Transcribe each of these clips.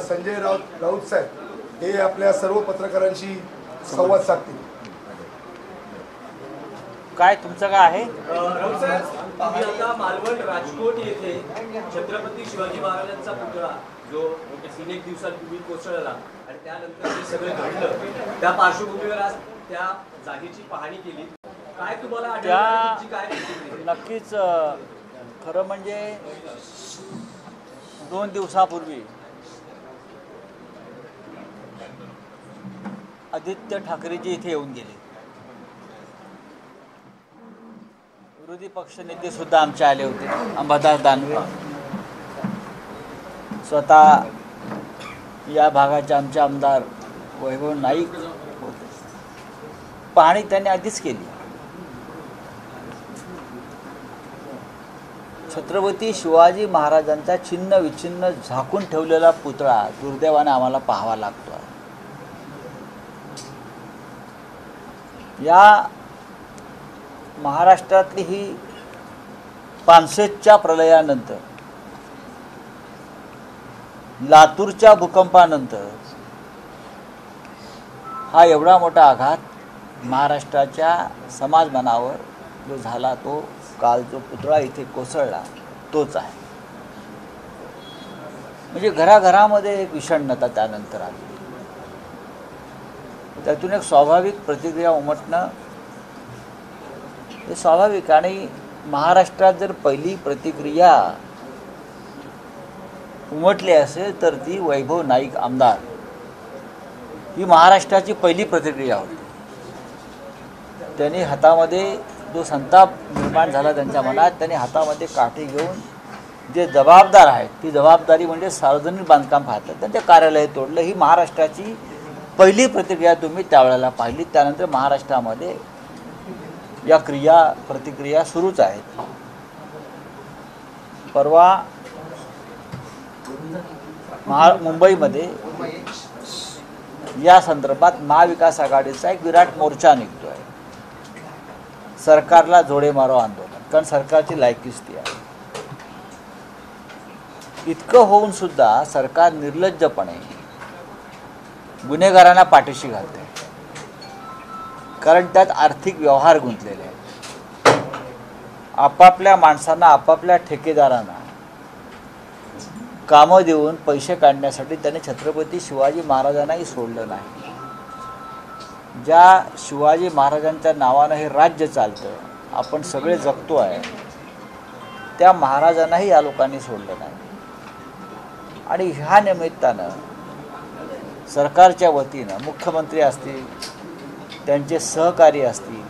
संजय राऊत साहेब हे आपल्या सर्व पत्रकारांशी संवाद साधतील. काय तुमचं काय आहे? राऊत साहेब, तुम्ही आता मालवण राजकोट येथे छत्रपती शिवाजी महाराजांचा पुतळा जो 3 दिवसांपूर्वी कोसळला आणि त्यानंतर जे सगळं घडलं त्या पार्श्वभूमीवर आज त्या जागेची पाहणी केली. काय तुम्हाला आढळलं? काय नक्कीच खरं म्हणजे 2 दिवसापूर्वी आदित्य ठाकरेजी इथे येऊन गेले. विरोधी पक्षनेते सुद्धा आमचे आले होते. अंबादास दानवे स्वतः या भागाचे आमचे आमदार वैभव नाईक होते. पाहणी त्यांनी आधीच केली. छत्रपती शिवाजी महाराजांचा छिन्न विछिन्न झाकून ठेवलेला पुतळा दुर्दैवाने आम्हाला पाहावा लागतो आहे. या महाराष्ट्रातली ही 500च्या प्रलयानंतर, लातूरच्या भूकंपानंतर हा एवढा मोठा आघात महाराष्ट्राच्या समाजमनावर जो झाला, तो काल जो पुतळा इथे कोसळला तोच आहे. म्हणजे घराघरामध्ये एक विषण्णता त्यानंतर आली. त्यातून एक स्वाभाविक प्रतिक्रिया उमटणं हे स्वाभाविक. आणि महाराष्ट्रात जर पहिली प्रतिक्रिया उमटली असेल तर ती वैभव नाईक आमदार ही महाराष्ट्राची पहिली प्रतिक्रिया होती. त्यांनी हातामध्ये जो संताप निर्माण झाला त्यांच्या मनात, त्यांनी हातामध्ये काठी घेऊन जे जबाबदार आहेत, ती जबाबदारी म्हणजे सार्वजनिक बांधकाम खातं, त्यांच्या कार्यालय तोडलं. ही महाराष्ट्राची पहिली प्रतिक्रिया तुम्ही त्यावेळेला पाहिली. त्यानंतर महाराष्ट्रामध्ये या प्रतिक्रिया सुरूच आहेत. परवा मुंबईमध्ये या संदर्भात महाविकास आघाडीचा एक विराट मोर्चा निघतो आहे. सरकारला जोडे मारो आंदोलन, कारण सरकारची लायकीच ती आहे. इतकं होऊन सुद्धा सरकार निर्लज्जपणे गुन्हेगारांना पाठीशी घालते, कारण त्यात आर्थिक व्यवहार गुंतलेले आहेत. आपापल्या माणसांना, आपापल्या ठेकेदारांना कामं देऊन पैसे काढण्यासाठी त्याने छत्रपती शिवाजी महाराजांनाही सोडलं नाही. ज्या शिवाजी महाराजांच्या नावानं हे राज्य चालतं, आपण सगळे जगतो आहे, त्या महाराजांनाही या लोकांनी सोडलं नाही. आणि ह्या निमित्तानं सरकारच्या वतीनं मुख्यमंत्री असतील, त्यांचे सहकारी असतील,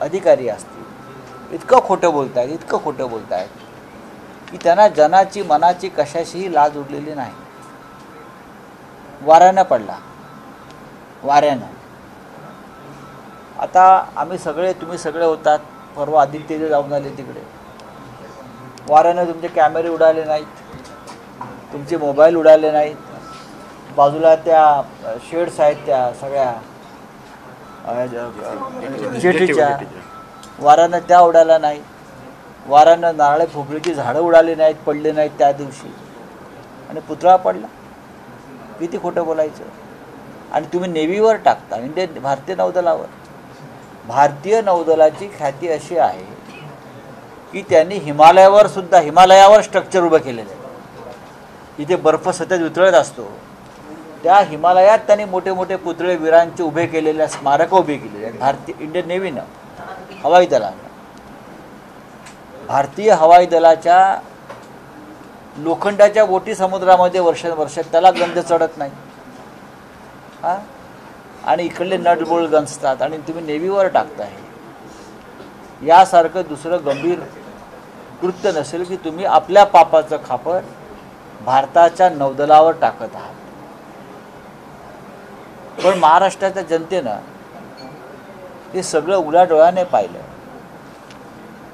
अधिकारी असतील, इतकं खोटं बोलत आहेत की त्यांना जनाची मनाची कशाशीही लाज उरलेली नाही. वाऱ्यानं पडला, वाऱ्यानं. आता आम्ही सगळे, तुम्ही सगळे होतात, परवा आदित्यचे जाऊन आले तिकडे. वाऱ्यानं तुमचे कॅमेरे उडाले नाहीत, तुमचे मोबाईल उडाले नाहीत. बाजूला त्या शेड्स आहेत त्या सगळ्या जेटीच्या, वाऱ्यानं त्या उडाल्या नाही. वाऱ्यानं नारळे फोफळीची झाडं उडाली नाहीत, पडले नाहीत त्या दिवशी, आणि पुतळा पडला. किती खोटं बोलायचं. आणि तुम्ही नेव्हीवर टाकता, भारतीय नौदलावर. भारतीय नौदलाची ख्याती अशी आहे की त्यांनी हिमालयावर स्ट्रक्चर उभं केलेलं आहे. इथे बर्फ सतत वितळत असतो, त्या हिमालयात त्यांनी मोठे मोठे पुतळे वीरांचे उभे केलेल्या स्मारकं उभी केलेली आहेत. इंडियन नेव्हीनं, हवाई दलानं. भारतीय हवाई दलाच्या लोखंडाच्या बोटी समुद्रामध्ये वर्षानुवर्षात त्याला गंध चढत नाही. हां, आणि इकडले नट बोल्ट गंजतात आणि तुम्ही नेव्हीवर टाकताय. यासारखं दुसरं गंभीर कृत्य नसेल की तुम्ही आपल्या पापाचं खापर भारताच्या नौदलावर टाकत आहात. पण महाराष्ट्राच्या जनतेनं हे सगळं उघड्या डोळ्याने पाहिलं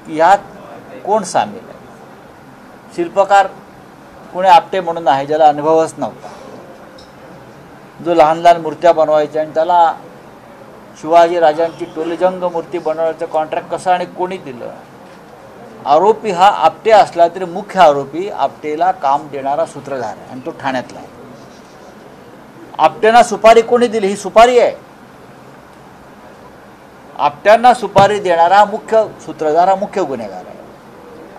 की ह्यात कोण सामील आहे. शिल्पकार कोणी आपटे म्हणून आहे, ज्याला अनुभवच नव्हता, जो लहान लहान मूर्त्या बनवायच्या, आणि त्याला शिवाजी राजांची टोलेजंग मूर्ती बनवण्याचं कॉन्ट्रॅक्ट कसं आणि कोणी दिलं. आरोपी हा आपटे असला तरी मुख्य आरोपी आपटेला काम देणारा सूत्रधार आहे आणि तो ठाण्यातला आहे. आपट्यांना सुपारी कोणी दिली? ही सुपारी आहे. आपट्यांना सुपारी देणारा मुख्य सूत्रधार हा मुख्य गुन्हेगार आहे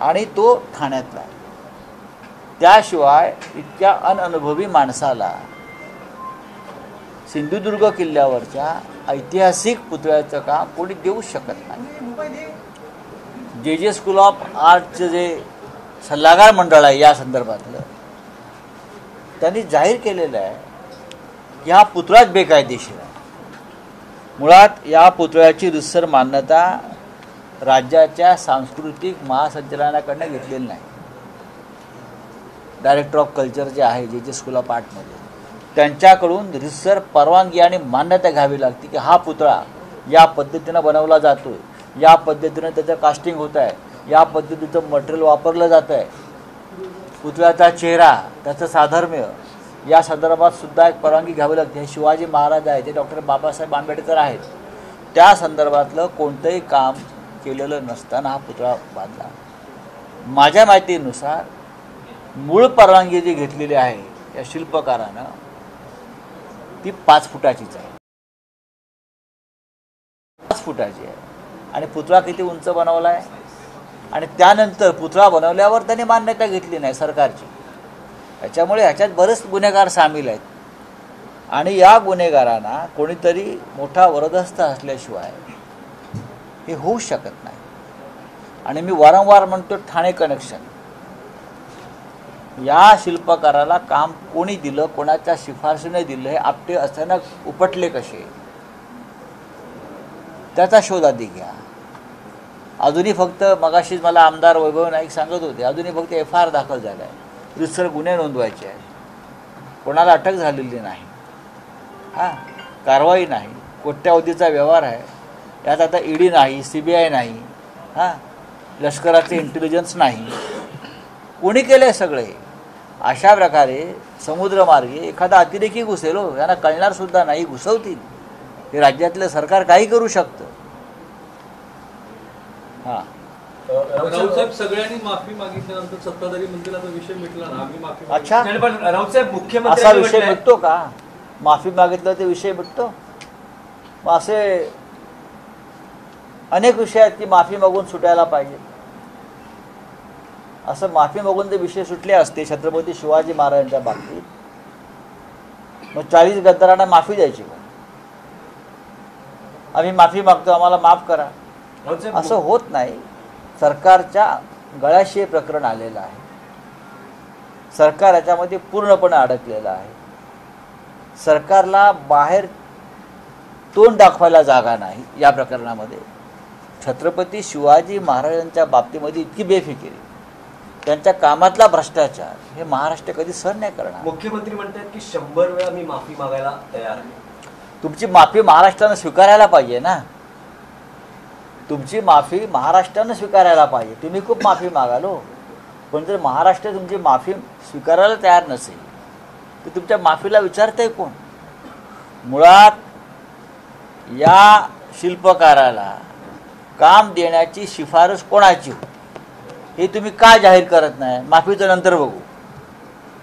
आणि तो ठाण्यातला आहे. त्याशिवाय इतक्या अनअनुभवी माणसाला सिंधुदुर्ग किल्ल्यावरच्या ऐतिहासिक पुतळ्याचं काम कोणी देऊ शकत नाही. जे स्कूल ऑफ आर्टचं जे सल्लागार मंडळ आहे या संदर्भातलं, त्यांनी जाहीर केलेलं आहे की हा पुतळाच बेकायदेशीर आहे. मुळात या पुतळ्याची रितसर मान्यता राज्याच्या सांस्कृतिक महासंचालनाकडनं घेतलेली नाही. डायरेक्टर ऑफ कल्चर जे आहे जे स्कूल ऑफ आर्टमध्ये, त्यांच्याकडून रितसर परवानगी आणि मान्यता घ्यावी लागते की हा पुतळा या पद्धतीनं बनवला जातोय, या पद्धतीनं त्याचं कास्टिंग होत आहे, या पद्धतीचं मटेरियल वापरलं जातं आहे, पुतळ्याचा चेहरा, त्याचं साधर्म्य, या संदर्भात सुद्धा एक परवानगी घ्यावी लागते. हे शिवाजी महाराज आहेत, ते डॉक्टर बाबासाहेब आंबेडकर आहेत, त्या संदर्भातलं कोणतंही काम केलेलं नसताना हा पुतळा बांधला. माझ्या माहितीनुसार मूळ परवानगी जी घेतलेली आहे या शिल्पकारानं ती 5 फुटाचीच आहे, 5 फुटाची आहे. आणि पुतळा किती उंच बनवला आहे आणि त्यानंतर पुतळा बनवल्यावर त्यांनी मान्यता घेतली नाही सरकारची. त्याच्यामुळे ह्याच्यात बरेच गुन्हेगार सामील आहेत आणि या गुन्हेगारांना कोणीतरी मोठा वरदहस्त असल्याशिवाय हे होऊ शकत नाही. आणि मी वारंवार म्हणतो, ठाणे कनेक्शन या शिल्पकाराला काम कोणी दिलं, कोणाच्या शिफारशीने दिलं, हे आपटे अचानक उपटले कसे, त्याचा शोध आधी घ्या. अजूनही फक्त मगाशीच मला आमदार वैभव नाईक सांगत होते, अजूनही फक्त FIR दाखल झाला आहे, रितसर गुन्हे नोंदवायचे आहेत, कोणाला अटक झालेली नाही, कारवाई नाही, कोट्यावधीचा व्यवहार आहे, यात आता ED नाही, CBI नाही, लष्कराचे इंटेलिजन्स नाही, कोणी केले सगळे. अशा प्रकारे समुद्रमार्गे एखादा अतिरेकी घुसेल, यांना कळणार सुद्धा नाही, घुसवतील. हे राज्यातलं सरकार काही करू शकतं. राऊत साहेब, सगळ्यांनी माफी मागितल्यानंतर सत्ताधारी मंत्र्याचा विषय मिटला ना, आम्ही माफी. अच्छा, पण राऊत साहेब, असा मुख्यमंत्री विषय मिटतो का? माफी मागितलं ते विषय मिटतो? मग असे अनेक विषय आहेत की माफी मागून सुटायला पाहिजे. असं माफी मागून ते विषय सुटले असते छत्रपती शिवाजी महाराजांच्या बाबतीत, मग 40 गद्दारांना माफी द्यायची का? आम्ही माफी मागतो, आम्हाला माफ करा, असं होत नाही. सरकारच्या गळ्याशी हे प्रकरण आलेलं आहे. सरकार याच्यामध्ये पूर्णपणे अडकलेलं आहे. सरकारला बाहेर तोंड दाखवायला जागा नाही. या प्रकरणामध्ये छत्रपती शिवाजी महाराजांच्या बाबतीमध्ये इतकी बेफिकिरी, त्यांच्या कामातला भ्रष्टाचार, हे महाराष्ट्र कधी सहन नाही करणार. मुख्यमंत्री म्हणतात की 100 वेळा मी माफी मागायला तयार आहे. तुमची माफी महाराष्ट्रानं स्वीकारायला पाहिजे ना. तुमची माफी महाराष्ट्रानं स्वीकारायला पाहिजे. तुम्ही खूप माफी मागालो, पण जर महाराष्ट्र तुमची माफी स्वीकारायला तयार नसेल तर तुमच्या माफीला विचारताय कोण? मुळात या शिल्पकाराला काम देण्याची शिफारस कोणाची होती हे तुम्ही का जाहीर करत नाही? माफीचं नंतर बघू.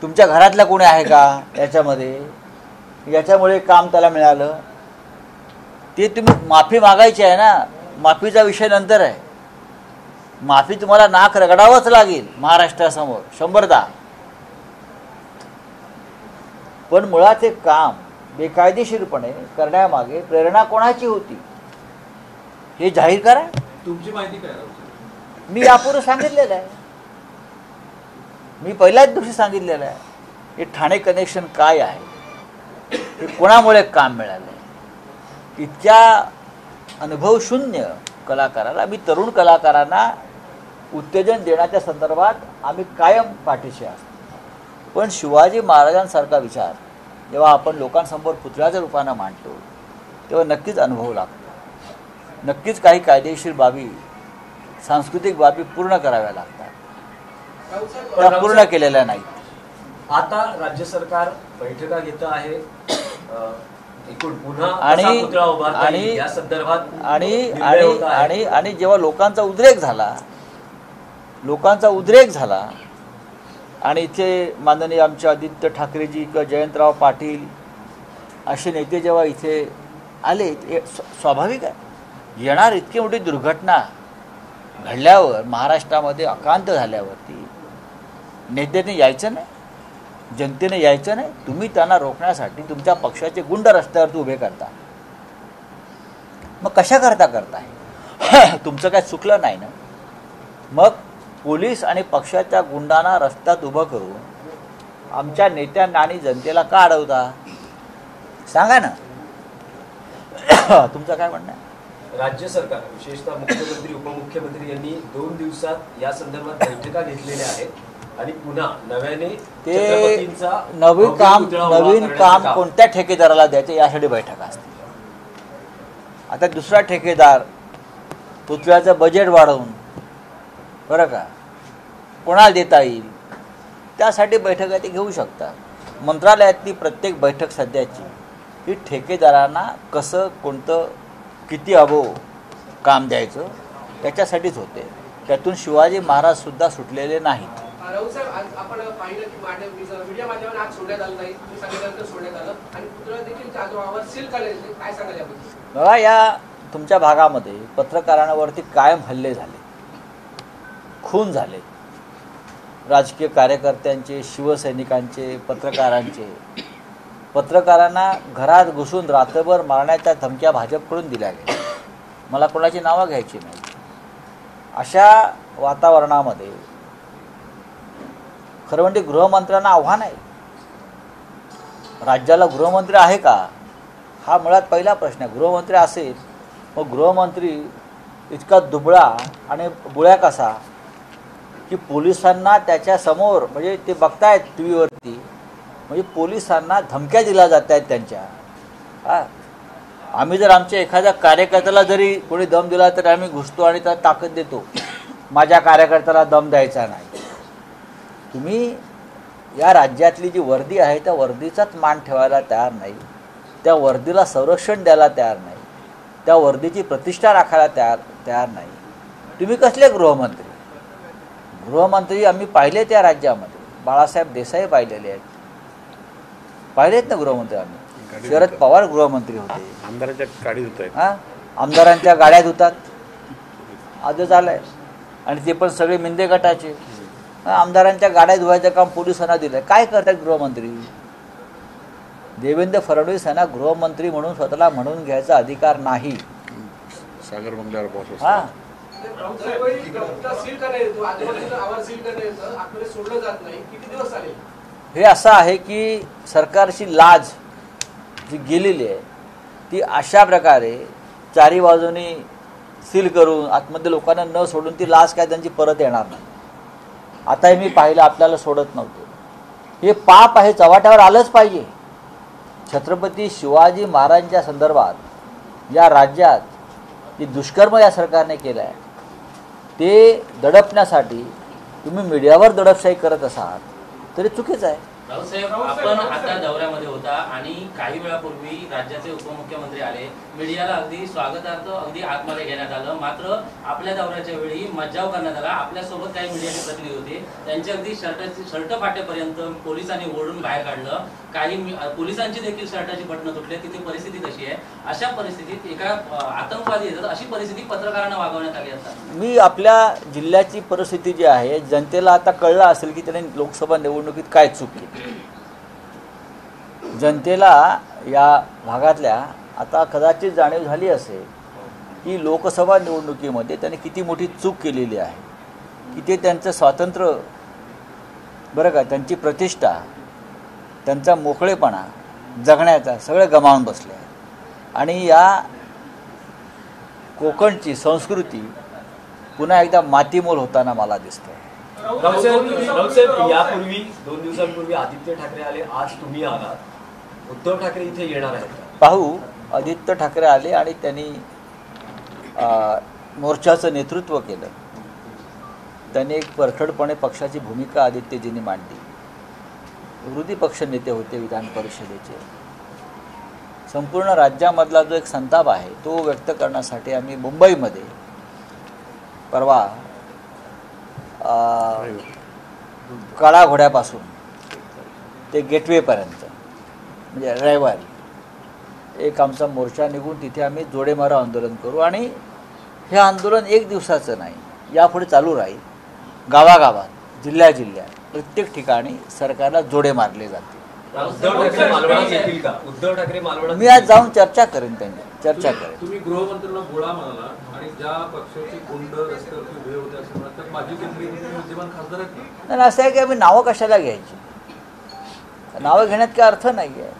तुमच्या घरातला कोणी आहे का याच्यामध्ये? याच्यामुळे काम त्याला मिळालं ते तुम्ही माफी मागायची आहे ना. माफीचा विषय नंतर आहे. माफी तुम्हाला नाक रगडावंच लागेल महाराष्ट्रासमोर 100दा. पण मुळात हे काम बेकायदेशीरपणे करण्यामागे प्रेरणा कोणाची होती हे जाहीर करा. तुमची माहिती काय? मी यापूर्वी सांगितलेलं आहे. मी पहिल्याच दिवशी सांगितलेलं आहे. हे ठाणे कनेक्शन काय आहे, हे कोणामुळे काम मिळालं आहे. इतक्या अनुभवशून्य कलाकाराला, मी तरुण कलाकारांना उत्तेजन देण्याच्या संदर्भात आम्ही कायम पाठीशी असतो. पण शिवाजी महाराजांसारखा विचार जेव्हा आपण लोकांसमोर पुतळ्याच्या रूपानं मांडतो तेव्हा नक्कीच अनुभव लागतो. नक्कीच काही कायदेशीर बाबी, सांस्कृतिक बाबी पूर्ण कराव्या लागतात. त्या पूर्ण केलेल्या नाहीत. आता राज्य सरकार बैठका घेत आहे एकूण पुन्हा आणि पुतळा उभारता येईल या संदर्भात आणि जेव्हा लोकांचा उद्रेक झाला आणि इथे माननीय आमचे आदित्य ठाकरेजी किंवा जयंतराव पाटील असे नेते जेव्हा इथे आले ते स्वाभाविक आहे. येणार इतकी मोठी दुर्घटना घडल्यावर महाराष्ट्रामध्ये अकांत झाल्यावरती नेत्याने यायचं नाही, जनतेने यायचं नाही. तुम्ही त्यांना रोखण्यासाठी तुमच्या पक्षाचे गुंड रस्त्यावरती उभे करता. मग कशा करताय? तुमचं काय चुकलं नाही ना? मग पोलीस आणि पक्षाच्या गुंडांना रस्त्यात उभं करून आमच्या नेत्यांना आणि जनतेला का अडवता? सांगा ना. तुमचं काय म्हणणं आहे? राज्य सरकार विशेषतः मुख्यमंत्री उपमुख्यमंत्री यांनी 2 दिवसात या संदर्भात बैठका घेतलेल्या आहेत आणि पुन्हा नव्याने ते छत्रपतींचा नवीन काम कोणत्या ठेकेदाराला द्यायचं यासाठी बैठका असते. आता दुसरा ठेकेदार पुतळ्याचं बजेट वाढवून बरं का कोणाला देता येईल त्यासाठी बैठका ते घेऊ शकता. मंत्रालयातली प्रत्येक बैठक सध्याची ही ठेकेदारांना कसं कोणतं किती काम द्यायचं त्याच्यासाठीच होते. त्यातून शिवाजी महाराज सुद्धा सुटलेले नाहीत. राऊत साहेब, आज आपण पाहिलं की मीडिया माध्यमांना आज सोडण्यात आलं नाही, तुम्ही सांगितल्यानंतर सोडण्यात आलं आणि पुतळा देखील जाधवावर सील करण्यात. काय सांगाल याबद्दल? बघा, या तुमच्या भागामध्ये पत्रकारांवरती कायम हल्ले झाले, खून झाले, राजकीय कार्यकर्त्यांचे, शिवसैनिकांचे, पत्रकारांचे. पत्रकारांना घरात घुसून रात्रभर मारण्याच्या धमक्या भाजपकडून दिल्या गेल्या. मला कोणाची नावं घ्यायची नाही. अशा वातावरणामध्ये खरं म्हणजे गृहमंत्र्यांना आव्हान आहे. राज्याला गृहमंत्री आहे का हा मुळात पहिला प्रश्न आहे. गृहमंत्री असेल मग गृहमंत्री इतका दुबळा आणि बुळ्या कसा की पोलिसांना त्याच्यासमोर म्हणजे ते बघतायत टी व्हीवरती म्हणजे पोलिसांना धमक्या दिल्या जात आहेत त्यांच्या. आम्ही जर आमच्या एखाद्या कार्यकर्त्याला जरी कोणी दम दिला तर आम्ही घुसतो आणि त्याला ताकद देतो. माझ्या कार्यकर्त्याला दम द्यायचा नाही. तुम्ही या राज्यातली जी वर्दी आहे त्या वर्दीचाच मान ठेवायला तयार नाही, त्या वर्दीला संरक्षण द्यायला तयार नाही, त्या वर्दीची प्रतिष्ठा राखायला तयार नाही. तुम्ही कसले गृहमंत्री? गृहमंत्री आम्ही पाहिले त्या राज्यामध्ये बाळासाहेब देसाई पाहिलेले आहेत, पाहिलेत ना गृहमंत्री आम्ही. शरद पवार गृहमंत्री होते. आमदारांच्या गाडी धुतायत. आमदारांच्या गाड्या धुतात आजच आलंय आणि ते पण सगळे मिंदे गटाचे. आमदारांच्या गाड्या धुवायचं काम पोलिसांना दिलंय. काय करतात गृहमंत्री? देवेंद्र फडणवीस यांना गृहमंत्री म्हणून स्वतःला म्हणून घ्यायचा अधिकार नाही. सागर बंगल्यावर पाऊस. सोडलं जात नाही, किती दिवस चालेल? हे असं आहे की सरकारची लाज जी गेलेली आहे ती अशा प्रकारे चारी बाजूनी सील करून आतमध्ये लोकांना न सोडून ती लाज काय त्यांची परत येणार नाही. आताही मी पाहिलं आपल्याला सोडत नव्हतं. हे पाप आहे, चव्हाट्यावर आलंच पाहिजे. छत्रपती शिवाजी महाराजांच्या संदर्भात या राज्यात जे दुष्कर्म या सरकारने केलं आहे ते दडपण्यासाठी तुम्ही मीडियावर दडपशाही करत असाल तरी चुकीचं आहे. राऊतसाहेब, आपण आता दौऱ्यामध्ये होता आणि काही वेळापूर्वी राज्याचे उपमुख्यमंत्री आले, मीडियाला अगदी स्वागतार्थ अगदी आतमध्ये घेण्यात आलं. मात्र आपल्या दौऱ्याच्या वेळी मज्जाव करण्यात आला. आपल्यासोबत काही मीडियाचे प्रतिनिधी होते, त्यांचे अगदी शर्ट फाटेपर्यंत पोलिसांनी ओढून बाहेर काढलं. काही पोलिसांची देखील शर्टाची बटणं तुटले. तिथे परिस्थिती कशी आहे? अशा परिस्थितीत एका आतंकवादी येतात, अशी परिस्थिती पत्रकारांना वागवण्यात आली असतात. मी आपल्या जिल्ह्याची परिस्थिती जी आहे जनतेला आता कळलं असेल की त्याने लोकसभा निवडणुकीत काय चूक केली. जनतेला या भागातल्या आता कदाचित जाणीव झाली असेल की लोकसभा निवडणुकीमध्ये त्याने किती मोठी चूक केलेली आहे, की ते त्यांचं स्वातंत्र्य बरं का, त्यांची प्रतिष्ठा, त्यांचा मोकळेपणा जगण्याचा सगळं गमावून बसले आहे. आणि या कोकणची संस्कृती पुन्हा एकदा मातीमोल होताना मला दिसते. राऊतसाहेब, यापूर्वी 2 दिवसांपूर्वी आदित्य ठाकरे आले, आज तुम्ही आलात. उद्धव ठाकरे इथे येणार आहेत. पाहू. आदित्य ठाकरे आले आणि त्यांनी मोर्चाचं नेतृत्व केलं. त्यांनी एक परखडपणे पक्षाची भूमिका आदित्यजींनी मांडली. विरोधी पक्ष नेते होते विधान परिषदेचे. संपूर्ण राज्यामधला जो एक संताप आहे तो व्यक्त करण्यासाठी आम्ही मुंबईमध्ये परवा काळा घोड्यापासून ते गेटवेपर्यंत म्हणजे रविवारी एक आमचा मोर्चा निघून तिथे आम्ही जोडेमारा आंदोलन करू आणि हे आंदोलन एक दिवसाचं नाही, यापुढे चालू राहील. गावागावात, जिल्ह्यात प्रत्येक ठिकाणी सरकारला जोडे मारले जातील. उद्धव ठाकरे मालवणात येतील का? उद्धव ठाकरे मालवणात मी आज जाऊन चर्चा करेन, त्यांची चर्चा करेन. तुम्ही गृहमंत्र्यांना गोळा म्हणाला आणि ज्या पक्षाची गुंड रस्त्यावरती उभे होते असं म्हणतात, तर माजी केंद्रीय मंत्री विद्यमान खासदार आहेत ना? नाही, असं आहे की आम्ही नावं कशाला घ्यायची? नावं घेण्यात काही अर्थ नाही आहे.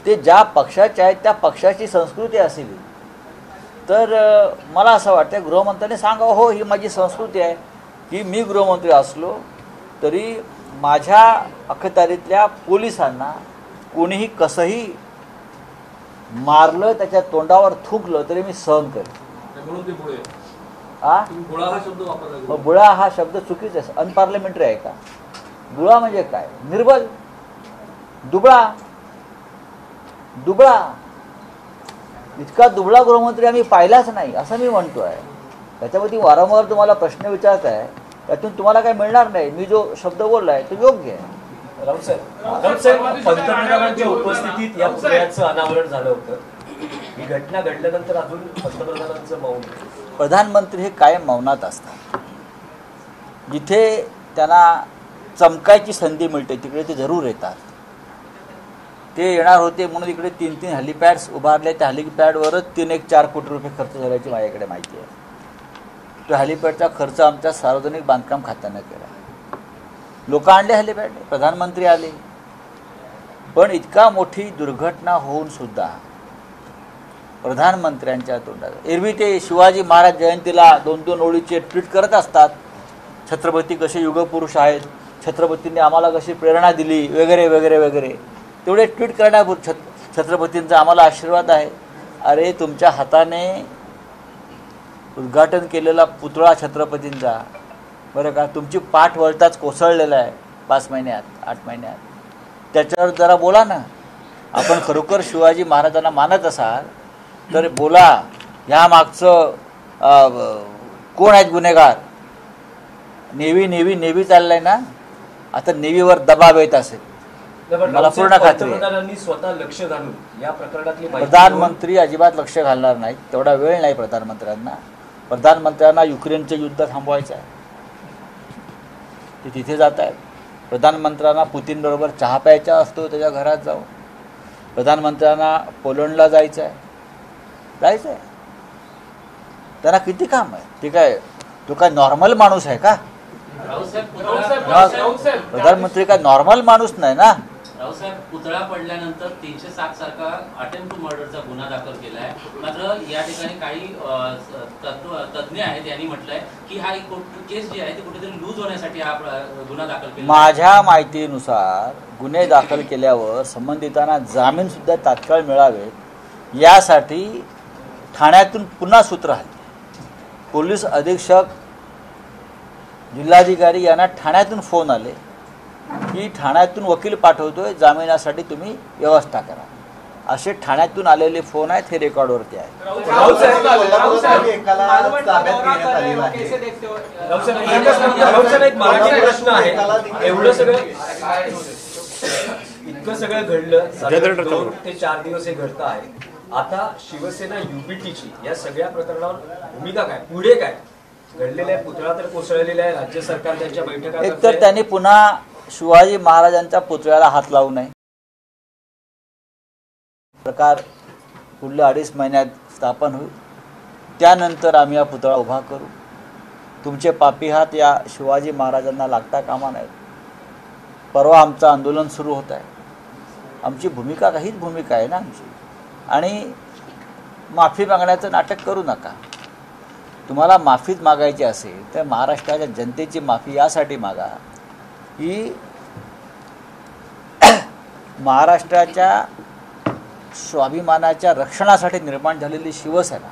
ते ज्या पक्षाचे आहेत त्या पक्षाची संस्कृती असेल तर मला असं वाटतं गृहमंत्र्यांनी सांगावं, हो ही माझी संस्कृती आहे की मी गृहमंत्री असलो तरी माझ्या अखत्यारीतल्या पोलिसांना कोणीही कसंही मारलं, त्याच्या तोंडावर थुंकलं तरी मी सहन करेन. म्हणून ते बुळे. तुम्ही बुळा हा शब्द वापरला. मग बुळा हा शब्द चुकीचा आहे, अनपार्लमेंटरी आहे का? बुळा म्हणजे काय? निर्बल, दुबळा. इतका दुबळा गृहमंत्री आम्ही पाहिलाच नाही असं मी म्हणतोय. त्याच्यावरती वारंवार तुम्हाला प्रश्न विचारत आहे, त्यातून तुम्हाला काय मिळणार नाही. मी जो शब्द बोललाय तो योग्य आहे. राऊतसाहेब, पंतप्रधानांच्या उपस्थितीत या पुतळ्याचं अनावरण झालं होतं. ही घटना घडल्यानंतर अजून पंतप्रधानांचं मौन. प्रधानमंत्री हे कायम मौनात असतात. जिथे त्यांना चमकायची संधी मिळते तिकडे ते जरूर येतात. ते येणार होते म्हणून इकडे 3 हेलिपॅड्स उभारले. त्या हेलिपॅडवरच 3-4 कोटी रुपये खर्च झाल्याची माझ्याकडे माहिती आहे. तो हेलिपॅडचा खर्च आमच्या सार्वजनिक बांधकाम खात्यानं केला. लोक आणले हेलिपॅडने, प्रधानमंत्री आले. पण इतका मोठी दुर्घटना होऊन सुद्धा प्रधानमंत्र्यांच्या तोंडात एरवी ते शिवाजी महाराज जयंतीला 2-2 ओळीचे ट्विट करत असतात. छत्रपती कसे युगपुरुष आहेत, छत्रपतींनी आम्हाला कशी प्रेरणा दिली वगैरे वगैरे वगैरे. तेवढे ट्विट करण्यापूर्वी छत्रपतींचा आम्हाला आशीर्वाद आहे. अरे तुमच्या हाताने उद्घाटन केलेला पुतळा छत्रपतींचा, बरं का, तुमची पाठ वळताच कोसळलेला आहे 5 महिन्यात 8 महिन्यात. त्याच्यावर जरा बोला ना. आपण खरोखर शिवाजी महाराजांना मानत असाल तर बोला. ह्या मागचं कोण आहेत गुन्हेगार? नेव्ही चाललंय ना. आता नेव्हीवर दबाव येत असेल, मला पूर्ण खात्री आहे. पंतप्रधानांनी स्वतः लक्ष घालून या प्रकरणातली प्रधानमंत्री अजिबात लक्ष घालणार नाहीत. तेवढा वेळ नाही प्रधानमंत्र्यांना. प्रधानमंत्र्यांना युक्रेनचं युद्ध थांबवायचं आहे, ते तिथे जात आहेत. प्रधानमंत्र्यांना पुतीनबरोबर चहा प्यायचा असतो त्याच्या घरात जाऊन. प्रधानमंत्र्यांना पोलंडला जायचं आहे. त्यांना किती काम आहे? तो काय नॉर्मल माणूस आहे का? प्रधानमंत्री काय नॉर्मल माणूस नाही ना. रावसाहेब, पुतळा पडल्यानंतर 307 सारखा अटेम्प्ट टू मर्डरचा गुन्हा दाखल केलाय. मात्र या ठिकाणी काही तज्ञ आहेत, यांनी म्हटलंय की हा केस जी आहे ती कुठेतरी लूज होण्यासाठी हा गुन्हा दाखल केला. माझ्या माहितीनुसार गुन्हे दाखल केल्यावर संबंधितांना जामीन सुद्धा तात्काळ मिळावेत यासाठी ठाण्यातून पुन्हा सूत्र आले. पोलीस अधीक्षक, जिल्हाधिकारी यांना ठाण्यातून फोन आले की ठाण्यातून वकील पाठवतोय, जामिनासाठी तुम्ही व्यवस्था करा. असे ठाण्यातून आलेले फोन आहेत, हे रेकॉर्डवरती आहे. एक मराठी प्रश्न आहे. एवढं सगळं इतकं सगळं घडलं, 2 ते 4 दिवस हे घडतं आहे. आता शिवसेना युबीटीची या सगळ्या प्रकरणावर भूमिका काय, पुढे काय? घडलेला पुतळा तर कोसळलेला आहे, राज्य सरकार त्यांच्या बैठका. एक तर त्यांनी पुन्हा शिवाजी महाराजांच्या पुतळ्याला हात लावू नये. प्रकार पुढल्या 2.5 महिन्यात स्थापन होईल. त्यानंतर आम्ही हा पुतळा उभा करू. तुमचे पापी हात या शिवाजी महाराजांना लागता कामा नाहीत. परवा आमचं आंदोलन सुरू होत आहे. आमची भूमिका काहीच भूमिका आहे ना आमची. आणि माफी मागण्याचं नाटक करू नका. तुम्हाला माफीच मागायची असेल तर महाराष्ट्राच्या जनतेची माफी यासाठी मागा की महाराष्ट्राच्या स्वाभिमानाच्या रक्षणासाठी निर्माण झालेली शिवसेना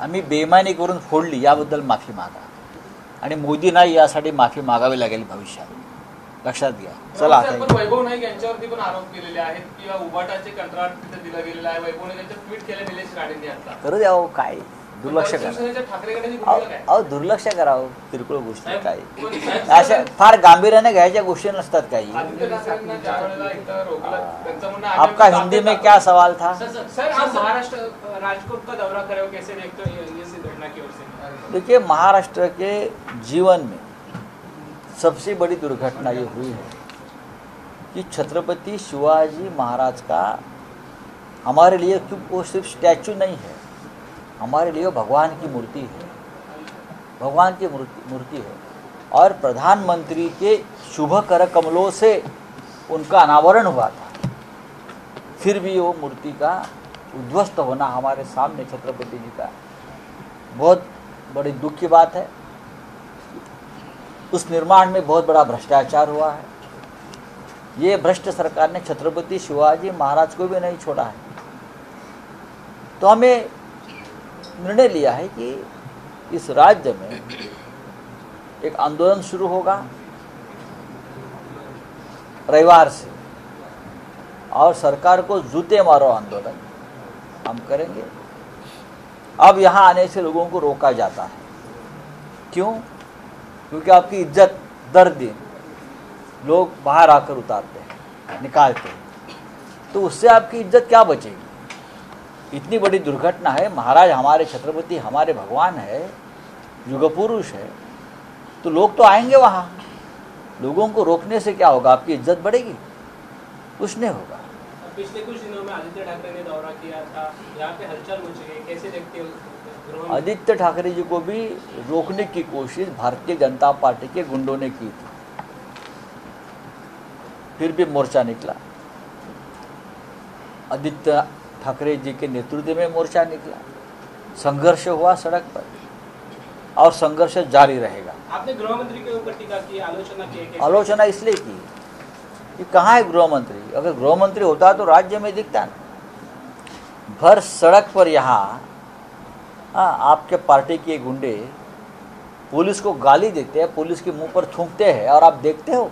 आम्ही बेईमानी करून फोडली, याबद्दल माफी मागा. आणि मोदी नाही यासाठी माफी मागावी लागेल भविष्यात, लक्षात घ्या. चला आता वैभव नाईक यांच्यावरती पण आरोप केलेले आहेत की उबाटाचे कंत्राट तिथे दिलं गेलेलं आहे. वैभव नाईक यांचं ट्विट केलं निलेश राणेंनी आता. करू द्या. काय दुर्लक्ष करा. शिवसेनेच्या ठाकरे गटाची भूमिका काय? अहो दुर्लक्ष करावं किरकोळ गोष्टी काही साहेब, अशा फार गांभीर्याने घ्यायच्या गोष्टी नसतात काही. आदित्य ठाकरेंना ज्या वेळेला इथं रोकलं, त्यांचं म्हणणं आहे, आपका आम्ही हिंदी में क्या सवाल था? सर आप महाराष्ट्र राजकोट का दौरा करे हो, कैसे देखते हो ये घटना की ओर से? देखिए, महाराष्ट्र के जीवन में सबसे बड़ी दुर्घटना ये हुई है कि छत्रपति शिवाजी महाराज का हमारे लिए वो सिर्फ स्टैचू नहीं है, हमारे लिए भगवान की मूर्ति है, भगवान की मूर्ति है. और प्रधानमंत्री के शुभ कर कमलों से उनका अनावरण हुआ था, फिर भी वो मूर्ति का उद्ध्वस्त होना हमारे सामने छत्रपति जी का बहुत बड़ी दुख की बात है. उस निर्माण में बहुत बड़ा भ्रष्टाचार हुआ है. ये भ्रष्ट सरकार ने छत्रपति शिवाजी महाराज को भी नहीं छोड़ा है. तो हमें निर्णय लिया है कि इस राज्य में एक आंदोलन शुरू होगा रविवार से, और सरकार को जूते मारो आंदोलन हम करेंगे. अब यहाँ आने से लोगों को रोका जाता है. क्यों? क्योंकि आपकी इज्जत दर दिन लोग बाहर आकर उतारते हैं, निकालते हैं, तो उससे आपकी इज्जत क्या बचेगी? इतनी बड़ी दुर्घटना है. महाराज हमारे छत्रपति, हमारे भगवान है, युग पुरुष है, तो लोग तो आएंगे वहाँ. लोगों को रोकने से क्या होगा? आपकी इज्जत बढ़ेगी? कुछ नहीं होगा. पिछले कुछ दिनों में आदित्य ठाकरे ने दौरा किया था, यहाँ पे हलचल मच गई, कैसे देखते हो? आदित्य ठाकरे जी को भी रोकने की कोशिश भारतीय जनता पार्टी के गुंडों ने की थी, फिर भी मोर्चा निकला. आदित्य ठाकरे जी के नेतृत्व में मोर्चा निकला, संघर्ष हुआ सड़क पर, और संघर्ष जारी रहेगा. आपने गृह मंत्री के ऊपर टीका की, आलोचना की? आलोचना इसलिए की कि कहाँ है गृह मंत्री? अगर गृह मंत्री होता तो राज्य में दिखता ना. भर सड़क पर यहाँ आपके पार्टी के गुंडे पुलिस को गाली देते हैं, पुलिस के मुंह पर थूकते हैं, और आप देखते हो.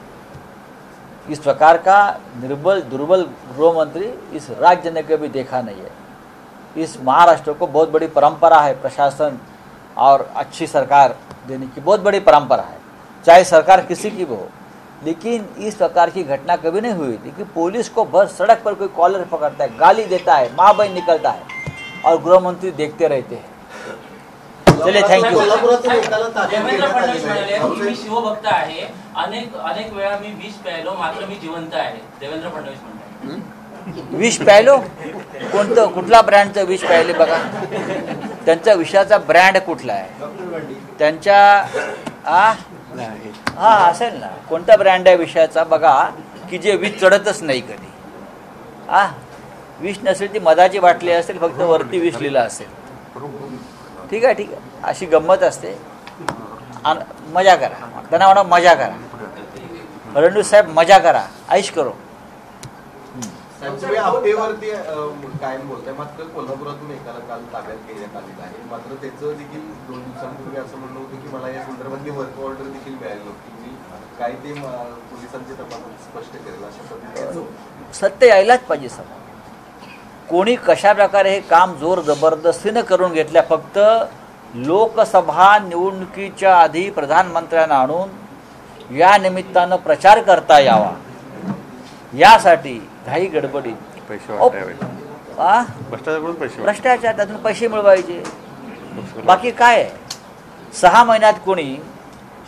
इस प्रकार का दुर्बल गृह मंत्री इस राज्य ने कभी देखा नहीं है. इस महाराष्ट्र को बहुत बड़ी परंपरा है प्रशासन और अच्छी सरकार देने की, बहुत बड़ी परंपरा है, चाहे सरकार किसी की भी हो. लेकिन इस प्रकार की घटना कभी नहीं हुई थी कि पुलिस को भर सड़क पर कोई कॉलर पकड़ता है, गाली देता है, माँ बहन निकलता है, और गृह मंत्री देखते रहते हैं. चलिए, थँक्यू. देवेंद्र फडणवीस म्हणाले की मी शिवभक्त आहे, अनेक वेळा मी विष प्यायलो, मात्र मी जिवंत आहे. देवेंद्र फडणवीस म्हणतात. विष प्यायलो? कोणतं, कुठला ब्रँडचं विष प्यायले बघा? त्यांचा विषाचा ब्रँड कुठला आहे? त्यांच्या हा असेल ना, कोणता ब्रँड आहे विषयाचा बघा, की जे विष चढतच नाही कधी. विष नसेल ती मधाची बाटली असेल, फक्त वरती विष लिहिलं असेल. ठीक आहे, ठीक आहे, अशी गंमत असते. मजा करा, त्यांना म्हणा मजा करा. फडणवीस साहेब मजा करा, ऐश करो. आपटेवरती कायम बोलताय, मात्र कोल्हापुरातून एकाला काल ताब्यात घेण्यात आलेलं आहे. मात्र त्याचं देखील 2 दिवसांपूर्वी असं म्हणणं होतं की मला या संदर्भातली वर्क ऑर्डर देखील मिळाली नव्हती, मी काय ते पोलिसांचे तपास स्पष्ट करेल अशा पद्धतीने. सत्य यायलाच पाहिजे समोर. कोणी कशा प्रकारे हे काम जोर जबरदस्तीनं करून घेतल्या. फक्त लोकसभा निवडणुकीच्या आधी प्रधानमंत्र्यांना आणून या निमित्तानं प्रचार करता यावा, यासाठी घाई गडबडीत पैसे वाटावे, भ्रष्टाचार, त्यातून पैसे मिळवायचे. बाकी काय आहे? 6 महिन्यात कोणी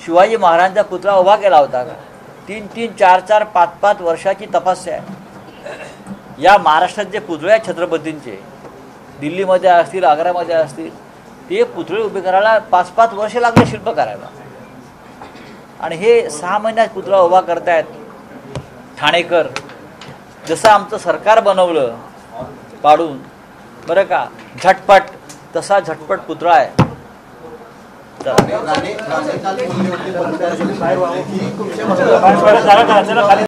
शिवाजी महाराजांचा पुतळा उभा केला होता का? 3-3, 4-4, 5-5 वर्षाची तपस्या आहे. या महाराष्ट्रात जे पुतळे आहेत छत्रपतींचे, दिल्लीमध्ये असतील, आग्र्यामध्ये असतील, ते पुतळे उभे करायला 5-5 वर्ष लागले शिल्प करायला. आणि हे 6 महिन्यात पुतळा उभा करतायत ठाणेकर. जसं आमचं सरकार बनवलं पाडून, बरं का, झटपट, तसा झटपट पुतळा आहे. राणे काल बोलले होते